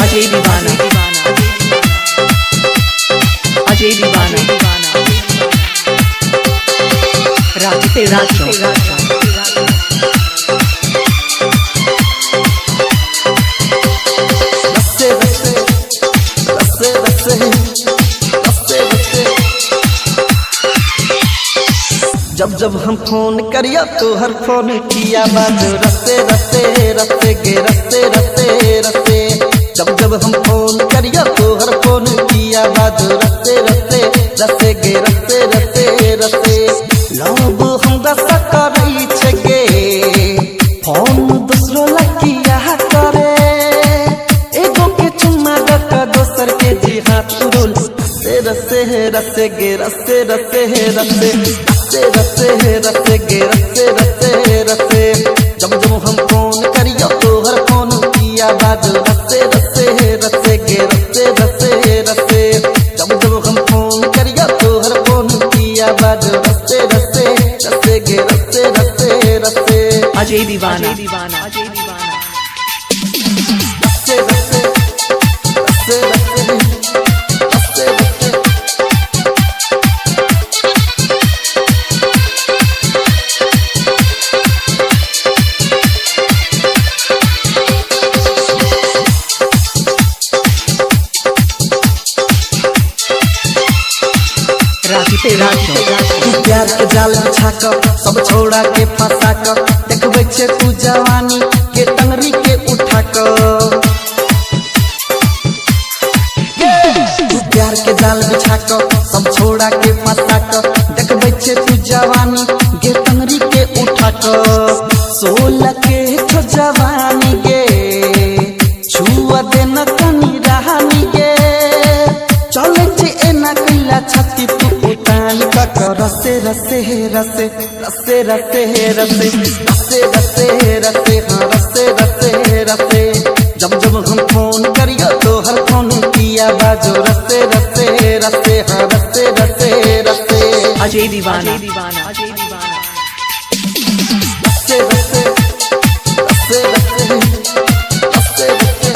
अजय दीवाना अजय दीवाना राजते राजो जब जब हम फोन करिया तो हर फोन किया बाजो रस्ते रस्ते रस्ते के रस्ते रस्ते रस्ते। जब जब हम फोन करिया तो हर फोन किया बाजो रस्ते रस्ते रस्ते के रस्ते रस्ते रस्ते। लब हम दशा करई छे फोन दूसरो लकिया करे एगो के चुम्मा दका दोसर के जी हाथ तुरुल रस्ते रस्ते गे रस्ते रस्ते रस्ते रस्ते रस्ते गे रस्ते रस्ते रस्ते। जब जब हम फोन करियो तो हर फोन किया बाजो रस्ते रस्ते रस्ते गे रस्ते रस्ते रस्ते। जब जब हम फोन करियो तो हर फोन किया बाजो रस्ते रस्ते रस्ते गे रस्ते रस्ते रस्ते। अजय दीवाना रस्ते रस्ते रस्ते रस्ते रस्ते रस्ते। प्यार के जाल बिछा कर सब छोड़ा के फंसा कर देखबे छे तू जवानी के टंगरी के उठा कर। प्यार के जाल बिछा कर सब छोड़ा के फंसा कर देखबे छे तू जवानी के टंगरी के उठा कर। 16 के छो जवानी के छुआ देना कनी रहानी के चले छे एना कैला छाती तू रस्ते रस्ते रस्ते रस्ते रस्ते रस्ते रस्ते रस्ते रस्ते हाँ रस्ते रस्ते रस्ते। जब जब हम फोन करियो तो हर फोन किया बाजो रस्ते रस्ते रस्ते हाँ रस्ते रस्ते रस्ते। अजय दीवाना रस्ते रस्ते रस्ते रस्ते रस्ते रस्ते।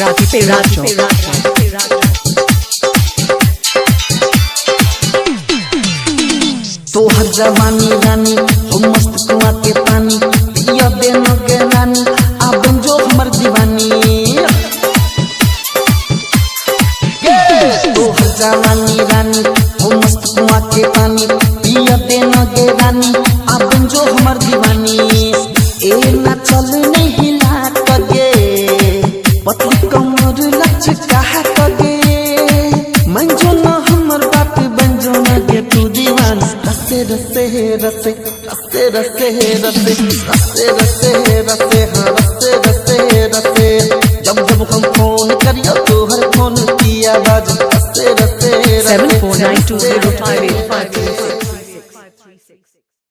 राजते राजो तो हर जवानी रानी हो मस्त कुआं के पानी पिया देनो के रानी आप जो हमर दीवानी। तो हर जवानी रानी हो मस्त कुआं के पानी पिया देनो के रानी आप जो हमर दीवानी। ए ना चल नहीं ला कगे पतली कमर लचका कगे मंजो न हमर बात बंजो न के तू दीवाना। रस्ते रस्ते रस्ते रस्ते रस्ते रस्ते रस्ते रस्ते रस्ते हाँ